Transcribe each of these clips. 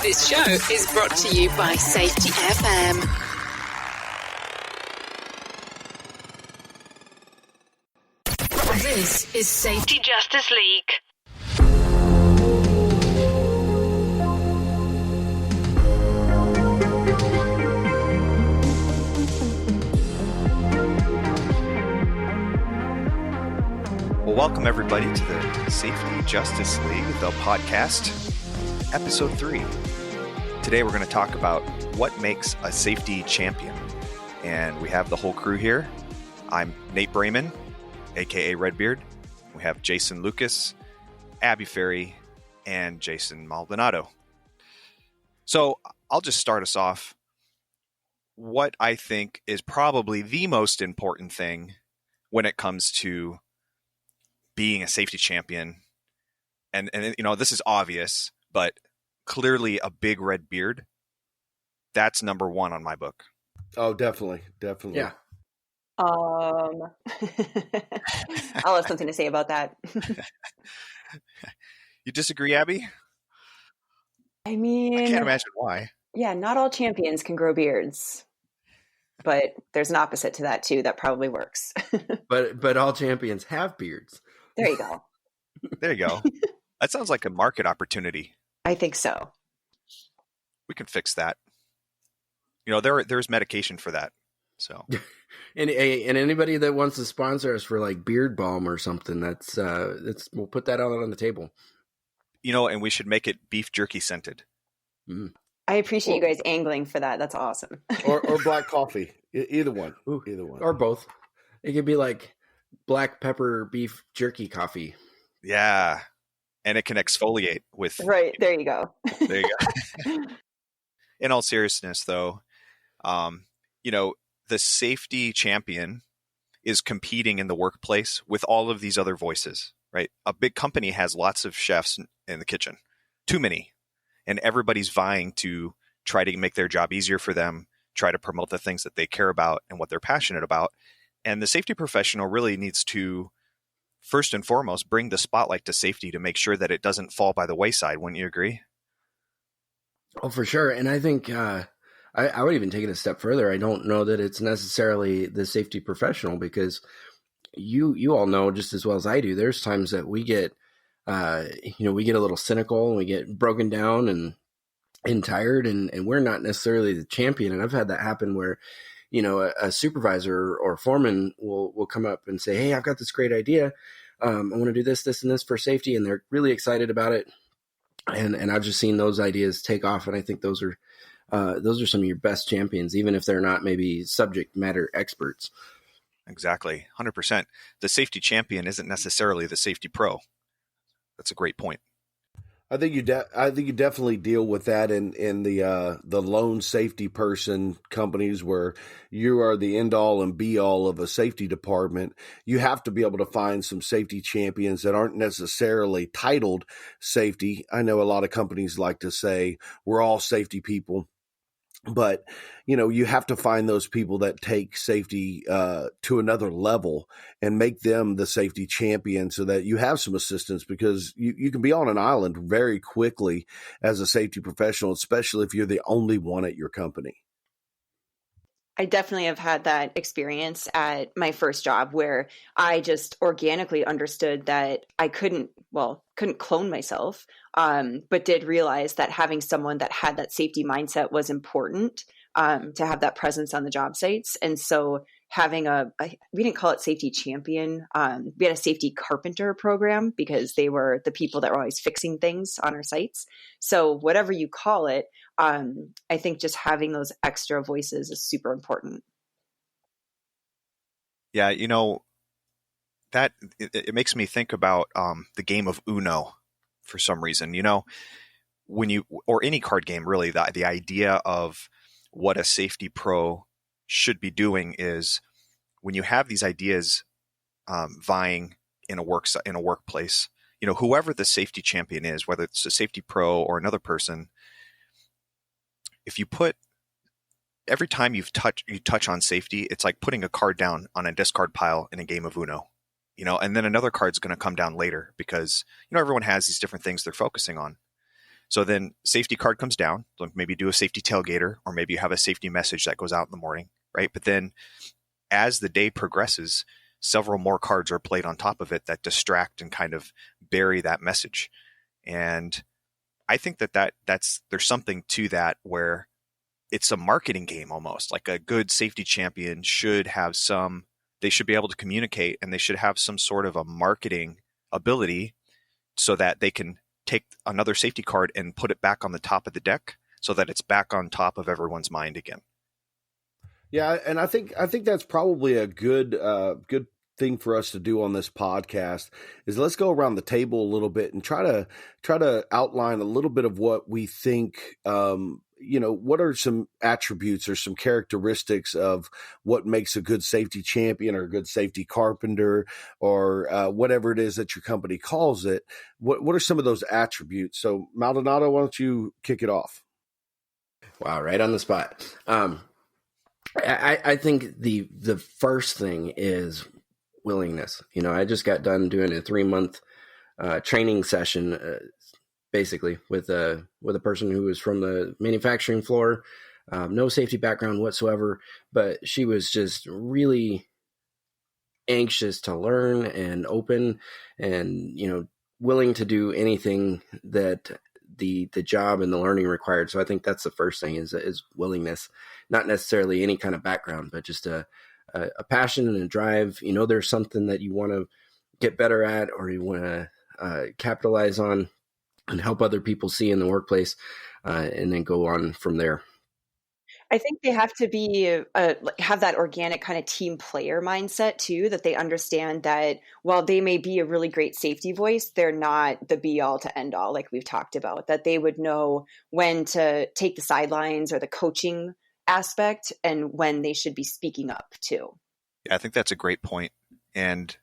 This show is brought to you by Safety FM. This is Safety Justice League. Well, welcome everybody to the Safety Justice League, the podcast, episode 3. Today we're going to talk about what makes a safety champion. And we have the whole crew here. I'm Nate Brayman, aka Redbeard. We have Jason Lucas, Abby Ferry, and Jason Maldonado. So I'll just start us off. What I think is probably the most important thing when it comes to being a safety champion, and you know, this is obvious, but clearly a big red beard, that's number one on my book. Oh, definitely. Yeah. I'll have something to say about that. You disagree, Abby? I mean, I can't imagine why. Yeah, not all champions can grow beards, but there's an opposite to that too that probably works. But all champions have beards. There you go. There you go. That sounds like a market opportunity. I think so. We can fix that. You know, there's medication for that. So, and anybody that wants to sponsor us for like beard balm or something, that's we'll put that out on the table. You know, and we should make it beef jerky scented. Mm. I appreciate you guys angling for that. That's awesome. or black coffee. Either one. Ooh, either one. Or both. It could be like black pepper beef jerky coffee. Yeah. And it can exfoliate with... Right. There you go. There you go. In all seriousness, though, you know, the safety champion is competing in the workplace with all of these other voices, right? A big company has lots of chefs in the kitchen, too many, and everybody's vying to try to make their job easier for them, try to promote the things that they care about and what they're passionate about. And the safety professional really needs to, first and foremost, bring the spotlight to safety to make sure that it doesn't fall by the wayside. Wouldn't you agree? Oh, for sure. And I think I would even take it a step further. I don't know that it's necessarily the safety professional, because you all know just as well as I do, there's times that we get, we get a little cynical and we get broken down and tired, and we're not necessarily the champion. And I've had that happen where, you know, a supervisor or foreman will come up and say, "Hey, I've got this great idea. I want to do this, and this for safety." And they're really excited about it. And I've just seen those ideas take off. And I think those are some of your best champions, even if they're not maybe subject matter experts. Exactly. 100%. The safety champion isn't necessarily the safety pro. That's a great point. I think you definitely deal with that in the lone safety person companies where you are the end all and be all of a safety department. You have to be able to find some safety champions that aren't necessarily titled safety. I know a lot of companies like to say we're all safety people. But, you know, you have to find those people that take safety to another level and make them the safety champion so that you have some assistance, because you can be on an island very quickly as a safety professional, especially if you're the only one at your company. I definitely have had that experience at my first job where I just organically understood that I couldn't clone myself, but did realize that having someone that had that safety mindset was important to have that presence on the job sites. And so having we didn't call it safety champion. We had a safety carpenter program because they were the people that were always fixing things on our sites. So whatever you call it, I think just having those extra voices is super important. Yeah, you know, that it makes me think about the game of Uno for some reason. You know, or any card game really, the idea of what a safety pro should be doing is when you have these ideas vying in a workplace, you know, whoever the safety champion is, whether it's a safety pro or another person, if you put every time you touch on safety, it's like putting a card down on a discard pile in a game of Uno. and then another card's going to come down later because, everyone has these different things they're focusing on. So then safety card comes down, like maybe do a safety tailgater, or maybe you have a safety message that goes out in the morning, right? But then as the day progresses, several more cards are played on top of it that distract and kind of bury that message. And I think that's there's something to that where it's a marketing game almost. Like a good safety champion should have they should be able to communicate, and they should have some sort of a marketing ability so that they can take another safety card and put it back on the top of the deck so that it's back on top of everyone's mind again. Yeah, and I think that's probably a good thing for us to do on this podcast is let's go around the table a little bit and try to outline a little bit of what we think. What are some attributes or some characteristics of what makes a good safety champion or a good safety carpenter or whatever it is that your company calls it? What are some of those attributes? So Maldonado, why don't you kick it off? Wow, right on the spot. I think the first thing is willingness. I just got done doing a 3-month training session, basically with a person who was from the manufacturing floor, no safety background whatsoever, but she was just really anxious to learn and open and, willing to do anything that the job and the learning required. So I think that's the first thing is willingness, not necessarily any kind of background, but just a passion and a drive. There's something that you want to get better at, or you want to capitalize on and help other people see in the workplace, and then go on from there. I think they have to be have that organic kind of team player mindset too, that they understand that while they may be a really great safety voice, they're not the be all to end all, like we've talked about, that they would know when to take the sidelines or the coaching aspect and when they should be speaking up too. Yeah, I think that's a great point. And,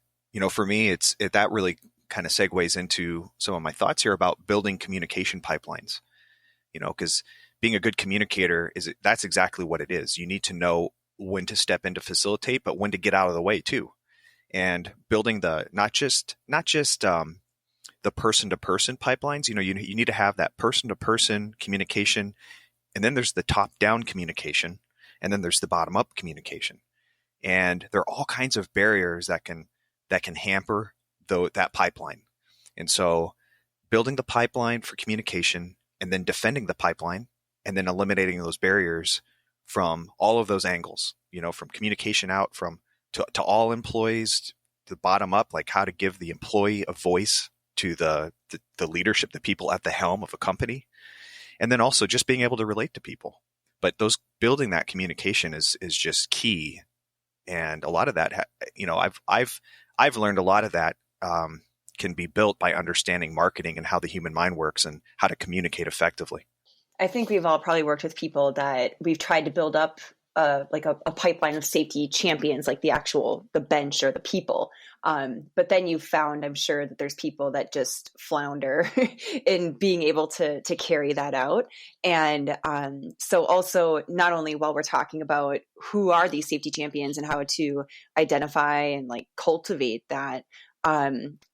for me, that really kind of segues into some of my thoughts here about building communication pipelines, because being a good communicator that's exactly what it is. You need to know when to step in to facilitate, but when to get out of the way too. And building the, not just the person-to-person pipelines, you need to have that person-to-person communication. And then there's the top-down communication, and then there's the bottom-up communication. And there are all kinds of barriers that can hamper that pipeline. And so building the pipeline for communication and then defending the pipeline and then eliminating those barriers from all of those angles, from communication out to all employees, to the bottom up, like how to give the employee a voice to the leadership, the people at the helm of a company. And then also just being able to relate to people. But building that communication is just key. And a lot of that, I've learned a lot of that can be built by understanding marketing and how the human mind works and how to communicate effectively. I think we've all probably worked with people that we've tried to build up like a pipeline of safety champions, like the bench or the people. But then you've found, I'm sure, that there's people that just flounder in being able to carry that out. And so also, not only while we're talking about who are these safety champions and how to identify and like cultivate that,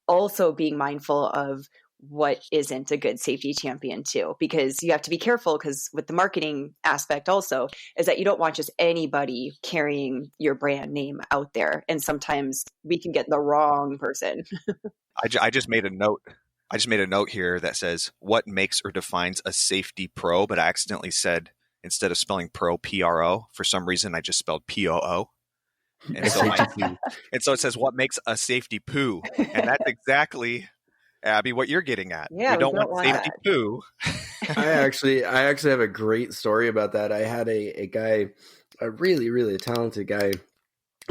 also being mindful of what isn't a good safety champion too, because you have to be careful, because with the marketing aspect also is that you don't want just anybody carrying your brand name out there. And sometimes we can get the wrong person. I just made a note. I just made a note here that says what makes or defines a safety pro, but I accidentally said, instead of spelling pro, P-R-O, for some reason I just spelled P-O-O. And so it says what makes a safety poo. And that's exactly, Abby, what you're getting at. Yeah, we don't want safety poo. I actually have a great story about that. I had a guy, a really, really talented guy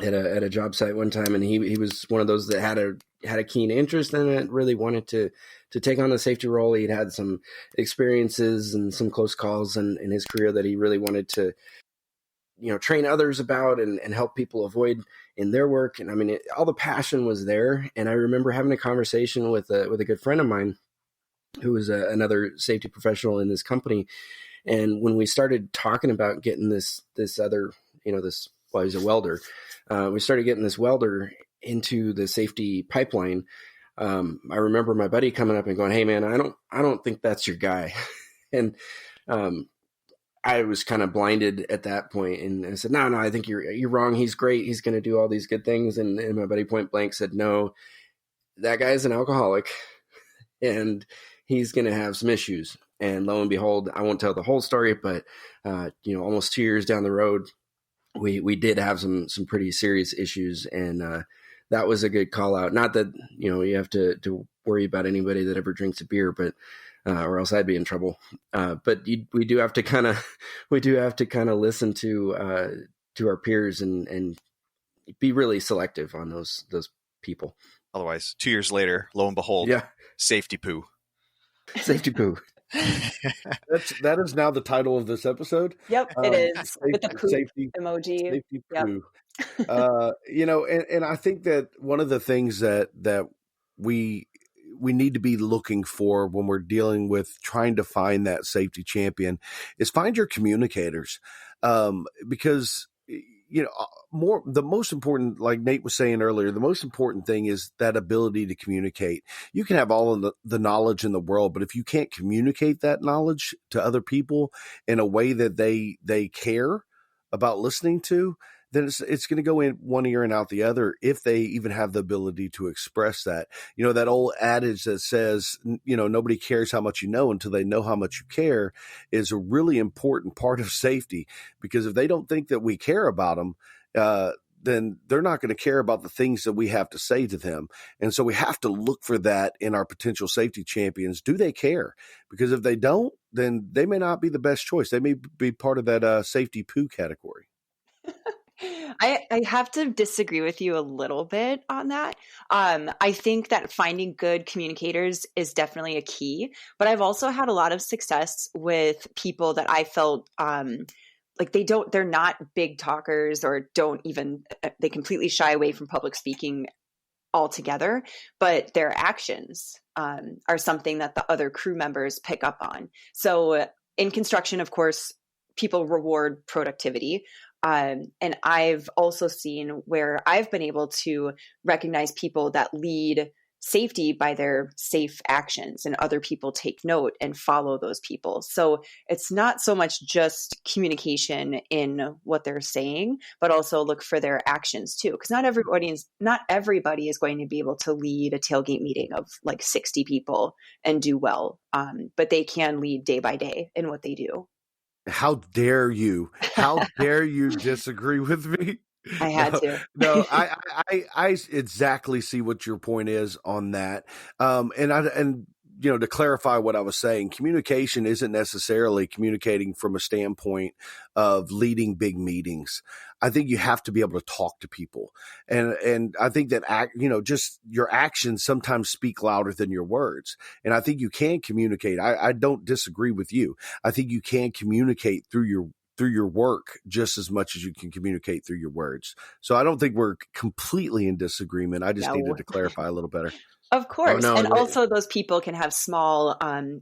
at a job site one time, and he was one of those that had a keen interest in it, really wanted to take on the safety role. He'd had some experiences and some close calls in his career that he really wanted to train others about and help people avoid in their work. And I mean, all the passion was there. And I remember having a conversation with a good friend of mine who was another safety professional in this company. And when we started talking about getting this other, he's a welder. We started getting this welder into the safety pipeline, I remember my buddy coming up and going, "Hey man, I don't think that's your guy." And I was kind of blinded at that point, and I said, "No, I think you're wrong. He's great. He's going to do all these good things." And my buddy point blank said, "No, that guy's an alcoholic, and he's going to have some issues." And lo and behold, I won't tell the whole story, but almost 2 years down the road, we did have some pretty serious issues, and that was a good call out. Not that you have to worry about anybody that ever drinks a beer, but or else I'd be in trouble. But we do have to kind of listen to our peers and be really selective on those people. Otherwise, 2 years later, lo and behold, safety poo. Safety poo. That is now the title of this episode. Yep, it is. With the poop safety emoji. Safety Yep. poo. And I think that one of the things that we need to be looking for when we're dealing with trying to find that safety champion is find your communicators, because the most important, like Nate was saying earlier, the most important thing is that ability to communicate. You can have all of the knowledge in the world, but if you can't communicate that knowledge to other people in a way that they care about listening to, then it's going to go in one ear and out the other if they even have the ability to express that. That old adage that says, nobody cares how much you know until they know how much you care is a really important part of safety, because if they don't think that we care about them, then they're not going to care about the things that we have to say to them. And so we have to look for that in our potential safety champions. Do they care? Because if they don't, then they may not be the best choice. They may be part of that safety poo category. I have to disagree with you a little bit on that. I think that finding good communicators is definitely a key, but I've also had a lot of success with people that I felt like they're not big talkers, or they completely shy away from public speaking altogether, but their actions are something that the other crew members pick up on. So in construction, of course, people reward productivity. And I've also seen where I've been able to recognize people that lead safety by their safe actions, and other people take note and follow those people. So it's not so much just communication in what they're saying, but also look for their actions too. Because not everybody is going to be able to lead a tailgate meeting of like 60 people and do well. But they can lead day by day in what they do. How dare you? How dare you disagree with me? I had to. No, I exactly see what your point is on that. And to clarify what I was saying, communication isn't necessarily communicating from a standpoint of leading big meetings. I think you have to be able to talk to people. And I think that, just your actions sometimes speak louder than your words. And I think you can communicate. I don't disagree with you. I think you can communicate through your work just as much as you can communicate through your words. So I don't think we're completely in disagreement. I just needed to clarify a little better. Of course. Also those people can have small,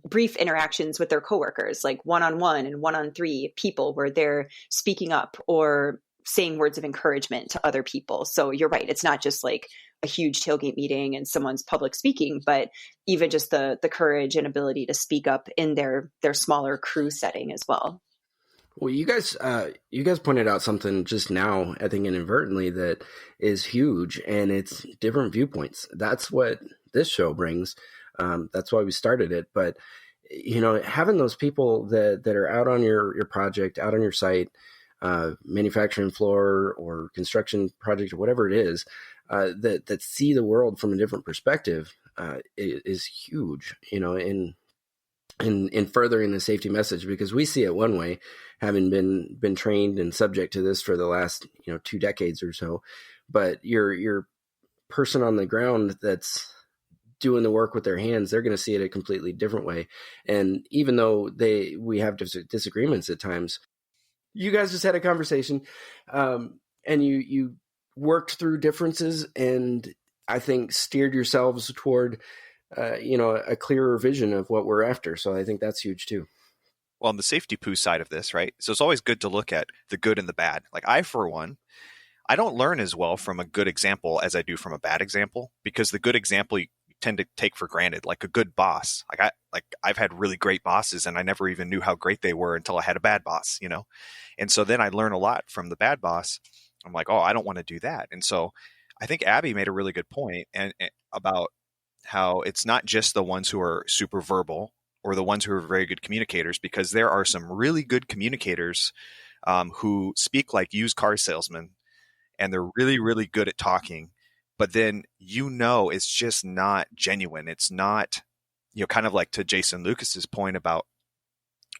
brief interactions with their coworkers, like one-on-one and one-on-three people where they're speaking up or saying words of encouragement to other people. So you're right. It's not just like a huge tailgate meeting and someone's public speaking, but even just the courage and ability to speak up in their smaller crew setting as well. Well, you guys pointed out something just now, I think inadvertently, that is huge, and it's different viewpoints. That's what this show brings. That's why we started it. But, having those people that are out on your project, out on your site, manufacturing floor or construction project or whatever it is, that see the world from a different perspective is huge, in furthering the safety message, because we see it one way, having been trained and subject to this for the last 2 decades or so. But your person on the ground that's doing the work with their hands, they're going to see it a completely different way. And even though we have disagreements at times, you guys just had a conversation, and you worked through differences, and I think steered yourselves toward a clearer vision of what we're after. So I think that's huge too. Well, on the safety poo side of this, right? So it's always good to look at the good and the bad. Like I, for one, I don't learn as well from a good example as I do from a bad example, because the good example you tend to take for granted, like a good boss. I've had really great bosses and I never even knew how great they were until I had a bad boss, you know? And so then I learn a lot from the bad boss. I'm like, oh, I don't want to do that. And so I think Abby made a really good point and about how it's not just the ones who are super verbal or the ones who are very good communicators, because there are some really good communicators who speak like used car salesmen, and they're really, really good at talking. But then, it's just not genuine. It's not, kind of like to Jason Lucas's point about,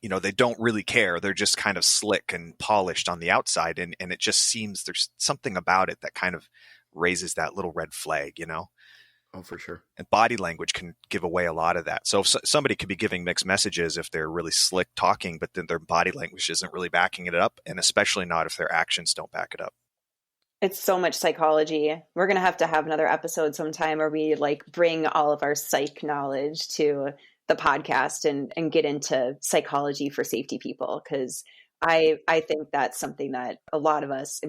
they don't really care. They're just kind of slick and polished on the outside. And it just seems there's something about it that kind of raises that little red flag, Oh, for sure. And body language can give away a lot of that. So somebody could be giving mixed messages if they're really slick talking, but then their body language isn't really backing it up. And especially not if their actions don't back it up. It's so much psychology. We're going to have another episode sometime where we bring all of our psych knowledge to the podcast and get into psychology for safety people. Cause I think that's something that a lot of us,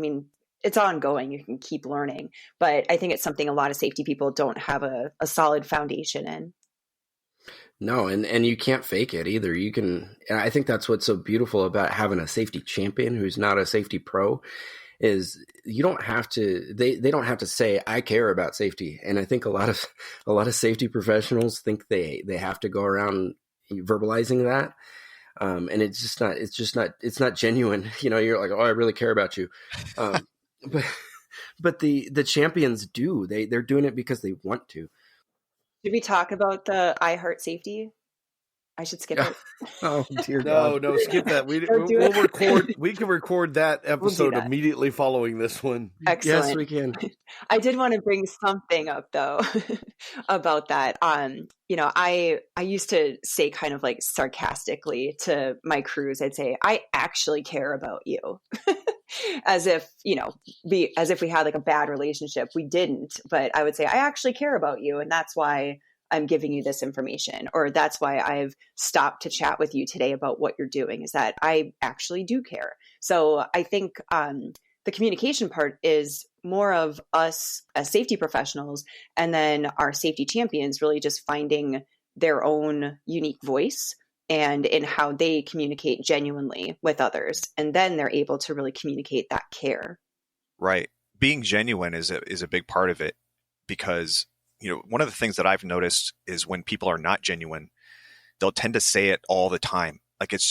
it's ongoing. You can keep learning, but I think it's something a lot of safety people don't have a solid foundation in. No, and you can't fake it either. And I think that's what's so beautiful about having a safety champion who's not a safety pro is you don't have to, they don't have to say, I care about safety. And I think a lot of safety professionals think they have to go around verbalizing that. And it's not genuine. You're like, oh, I really care about you. But the champions do, they're doing it because they want to. Did we talk about the I Heart Safety? I should skip it. Oh dear God. No, skip that. We'll record. We can record that episode immediately following this one. Excellent. Yes, we can. I did want to bring something up though about that. I used to say kind of sarcastically to my crews, I'd say, I actually care about you. As if, we had a bad relationship. We didn't, but I would say, I actually care about you. And that's why I'm giving you this information, or that's why I've stopped to chat with you today about what you're doing, is that I actually do care. So I think the communication part is more of us as safety professionals, and then our safety champions really just finding their own unique voice and in how they communicate genuinely with others. And then they're able to really communicate that care. Right. Being genuine is a big part of it, because one of the things that I've noticed is when people are not genuine, they'll tend to say it all the time. It's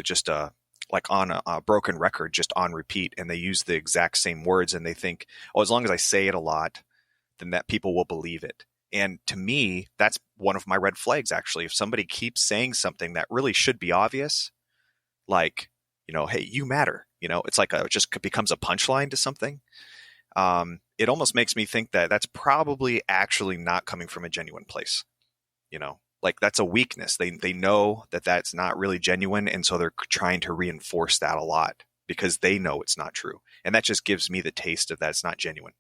just on a broken record, just on repeat. And they use the exact same words and they think, oh, as long as I say it a lot, then that people will believe it. And to me, that's one of my red flags, actually. If somebody keeps saying something that really should be obvious, like, hey, you matter, it's it just becomes a punchline to something. It almost makes me think that that's probably actually not coming from a genuine place. That's a weakness. They know that that's not really genuine. And so they're trying to reinforce that a lot because they know it's not true. And that just gives me the taste of that it's not genuine.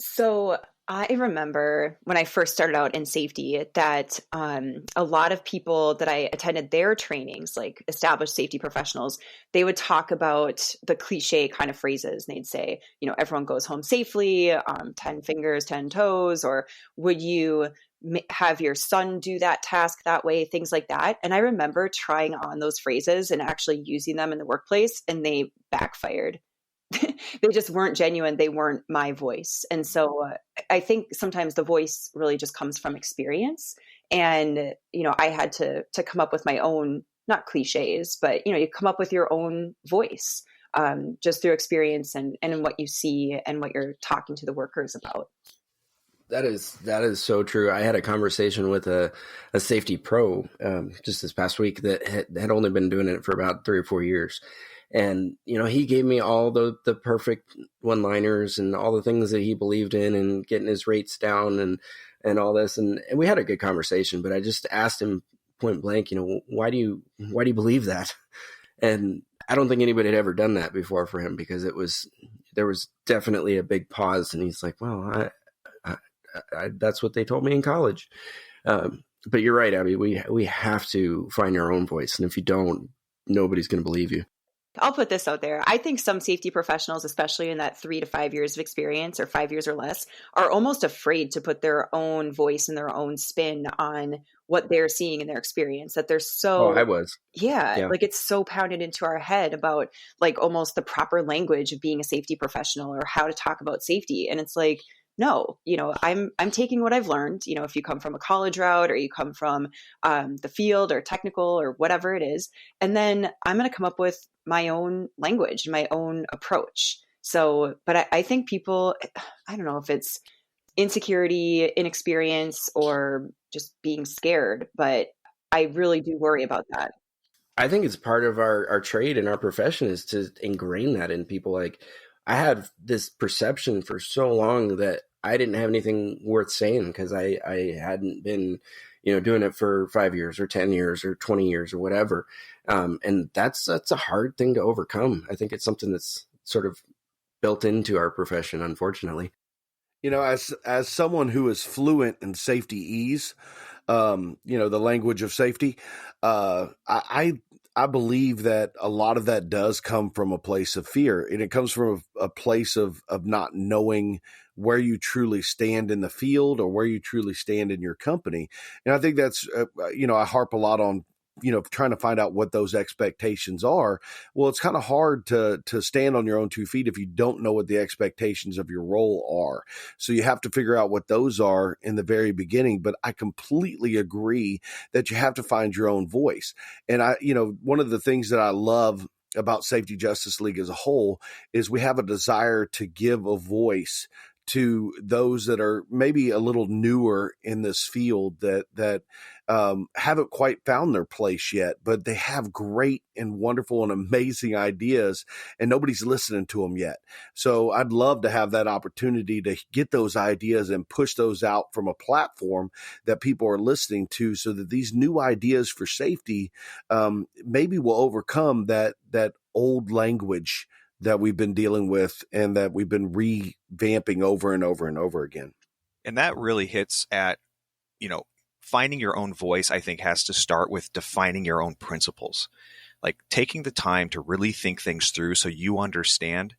So I remember when I first started out in safety that a lot of people that I attended their trainings, like established safety professionals, they would talk about the cliche kind of phrases. And they'd say, everyone goes home safely, 10 fingers, 10 toes, or would you have your son do that task that way, things like that. And I remember trying on those phrases and actually using them in the workplace, and they backfired. They just weren't genuine. They weren't my voice. And so I think sometimes the voice really just comes from experience. And, I had to come up with my own, not cliches, but, you come up with your own voice just through experience and in what you see and what you're talking to the workers about. That is so true. I had a conversation with a safety pro just this past week that had only been doing it for about 3 or 4 years. And, he gave me all the perfect one-liners and all the things that he believed in and getting his rates down and all this. And we had a good conversation, but I just asked him point blank, why do you believe that? And I don't think anybody had ever done that before for him, because there was definitely a big pause. And he's like, well, I that's what they told me in college. But you're right, Abby, we have to find our own voice. And if you don't, nobody's going to believe you. I'll put this out there. I think some safety professionals, especially in that 3 to 5 years of experience or 5 years or less, are almost afraid to put their own voice and their own spin on what they're seeing in their experience, that they're Oh, I so, was. yeah, Yeah. like it's so pounded into our head about like almost the proper language of being a safety professional or how to talk about safety. And it's like, no, I'm taking what I've learned. If you come from a college route or you come from the field or technical or whatever it is, and then I'm going to come up with my own language, my own approach. So, but I think people, I don't know if it's insecurity, inexperience, or just being scared, but I really do worry about that. I think it's part of our trade and our profession is to ingrain that in people. Like, I had this perception for so long that I didn't have anything worth saying because I hadn't been, doing it for 5 years or 10 years or 20 years or whatever. And that's a hard thing to overcome. I think it's something that's sort of built into our profession, unfortunately. As someone who is fluent in safety ease, the language of safety, I believe that a lot of that does come from a place of fear, and it comes from a place of not knowing where you truly stand in the field or where you truly stand in your company. And I think that's, I harp a lot on, trying to find out what those expectations are. Well, it's kind of hard to stand on your own 2 feet if you don't know what the expectations of your role are. So you have to figure out what those are in the very beginning. But I completely agree that you have to find your own voice. And one of the things that I love about Safety Justice League as a whole is we have a desire to give a voice to those that are maybe a little newer in this field that haven't quite found their place yet, but they have great and wonderful and amazing ideas, and nobody's listening to them yet. So I'd love to have that opportunity to get those ideas and push those out from a platform that people are listening to, so that these new ideas for safety maybe will overcome that old language that we've been dealing with and that we've been revamping over and over and over again. And that really hits at, finding your own voice, I think, has to start with defining your own principles. Like taking the time to really think things through so you understand,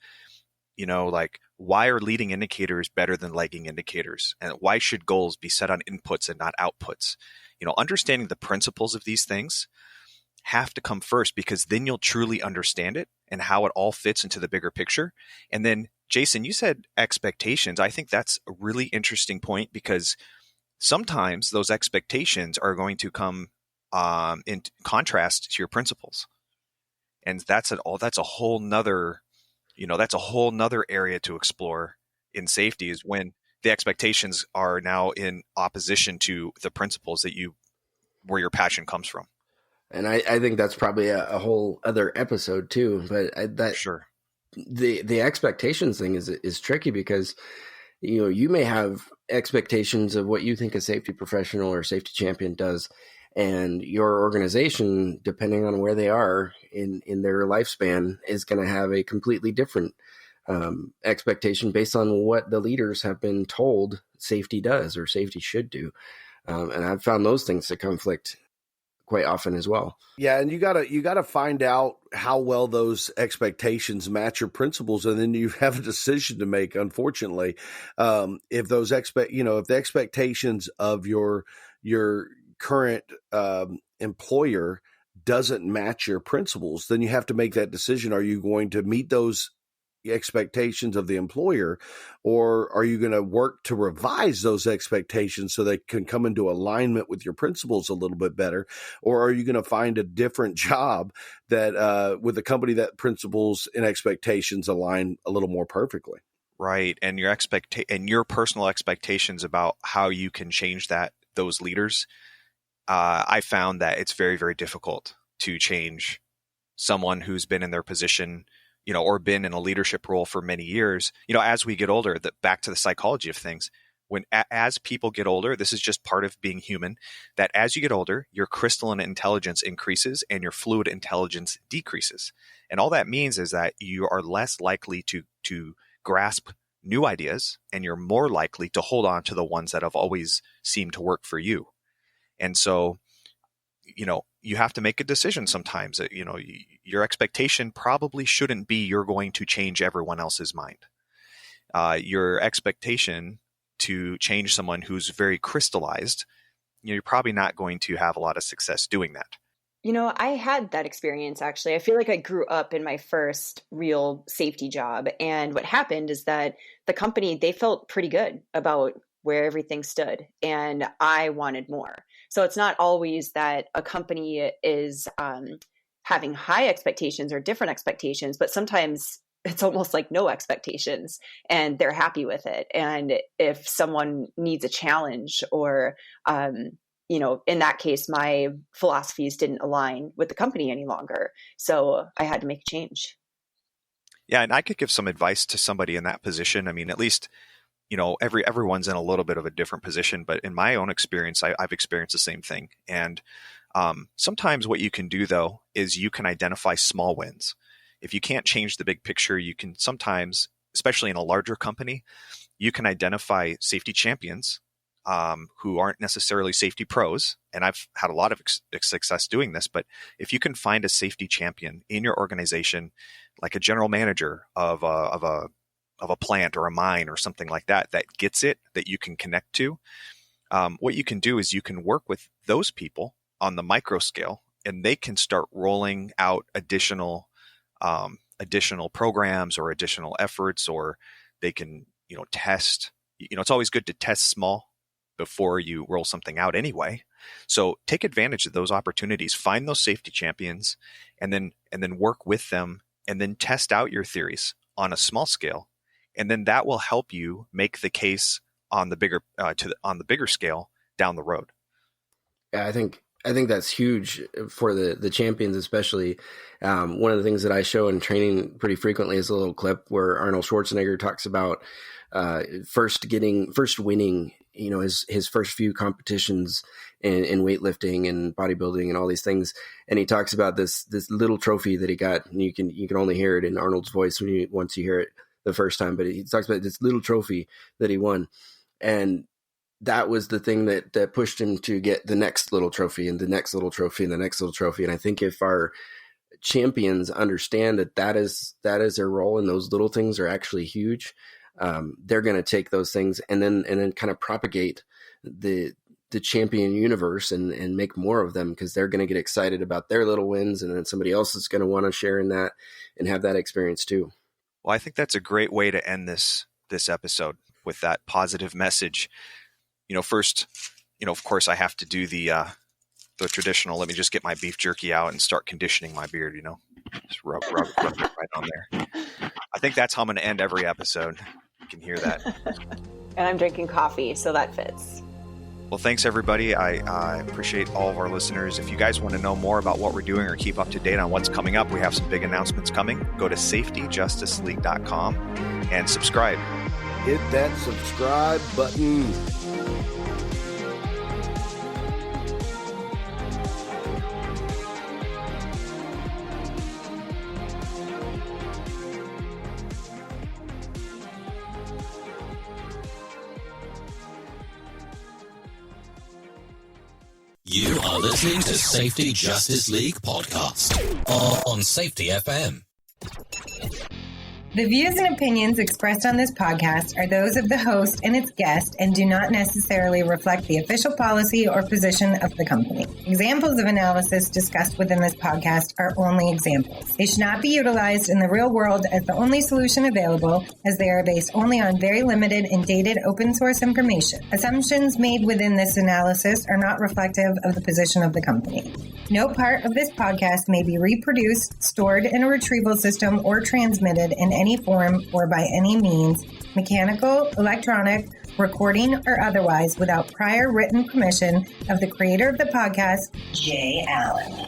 like why are leading indicators better than lagging indicators? And why should goals be set on inputs and not outputs? Understanding the principles of these things have to come first, because then you'll truly understand it and how it all fits into the bigger picture. And then, Jason, you said expectations. I think that's a really interesting point, because sometimes those expectations are going to come in contrast to your principles. And that's a whole nother, that's a whole nother area to explore in safety, is when the expectations are now in opposition to the principles where your passion comes from. And I think that's probably a whole other episode too. But Sure, the expectations thing is tricky, because you may have expectations of what you think a safety professional or safety champion does, and your organization, depending on where they are in their lifespan, is going to have a completely different expectation based on what the leaders have been told safety does or safety should do. And I've found those things to conflict quite often as well. Yeah, and you gotta find out how well those expectations match your principles, and then you have a decision to make. Unfortunately, if those if the expectations of your current employer doesn't match your principles, then you have to make that decision. Are you going to meet those expectations of the employer, or are you going to work to revise those expectations so they can come into alignment with your principles a little bit better? Or are you going to find a different job that with a company that principles and expectations align a little more perfectly? Right. And your personal expectations about how you can change those leaders. I found that it's very, very difficult to change someone who's been in their position, or been in a leadership role for many years. As we get older, back to the psychology of things, as people get older, this is just part of being human, that as you get older, your crystalline intelligence increases and your fluid intelligence decreases. And all that means is that you are less likely to grasp new ideas, and you're more likely to hold on to the ones that have always seemed to work for you. And so, you have to make a decision sometimes. That, your expectation probably shouldn't be you're going to change everyone else's mind. Your expectation to change someone who's very crystallized, you're probably not going to have a lot of success doing that. I had that experience, actually. I feel like I grew up in my first real safety job. And what happened is that the company, they felt pretty good about where everything stood. And I wanted more. So it's not always that a company is having high expectations or different expectations, but sometimes it's almost like no expectations and they're happy with it. And if someone needs a challenge or, in that case, my philosophies didn't align with the company any longer. So I had to make a change. Yeah. And I could give some advice to somebody in that position. I mean, at least, everyone's in a little bit of a different position, but in my own experience, I've experienced the same thing. And sometimes what you can do, though, is you can identify small wins. If you can't change the big picture, you can sometimes, especially in a larger company, you can identify safety champions who aren't necessarily safety pros. And I've had a lot of success doing this, but if you can find a safety champion in your organization, like a general manager of a plant or a mine or something like that, that gets it, that you can connect to, what you can do is you can work with those people on the micro scale, and they can start rolling out additional programs or additional efforts, or they can, test. It's always good to test small before you roll something out anyway. So take advantage of those opportunities, find those safety champions, and then work with them, and then test out your theories on a small scale. And then that will help you make the case on the bigger scale down the road. Yeah, I think that's huge for the champions, especially. One of the things that I show in training pretty frequently is a little clip where Arnold Schwarzenegger talks about first winning, his first few competitions in weightlifting and bodybuilding and all these things. And he talks about this little trophy that he got, and you can only hear it in Arnold's voice once you hear it the first time. But he talks about this little trophy that he won, and that was the thing that pushed him to get the next little trophy and the next little trophy and the next little trophy. And I think if our champions understand that is their role, and those little things are actually huge, they're going to take those things and then kind of propagate the champion universe and make more of them, because they're going to get excited about their little wins, and then somebody else is going to want to share in that and have that experience too. Well, I think that's a great way to end this episode, with that positive message. First, of course, I have to do the traditional, let me just get my beef jerky out and start conditioning my beard, just rub it right on there. I think that's how I'm going to end every episode. You can hear that. And I'm drinking coffee, so that fits. Well, thanks, everybody. I appreciate all of our listeners. If you guys want to know more about what we're doing or keep up to date on what's coming up, we have some big announcements coming. Go to safetyjusticeleague.com and subscribe. Hit that subscribe button. You are listening to Safety Justice League podcast on Safety FM. The views and opinions expressed on this podcast are those of the host and its guest and do not necessarily reflect the official policy or position of the company. Examples of analysis discussed within this podcast are only examples. They should not be utilized in the real world as the only solution available, as they are based only on very limited and dated open source information. Assumptions made within this analysis are not reflective of the position of the company. No part of this podcast may be reproduced, stored in a retrieval system, or transmitted in any form or by any means, mechanical, electronic, recording, or otherwise, without prior written permission of the creator of the podcast, Jay Allen.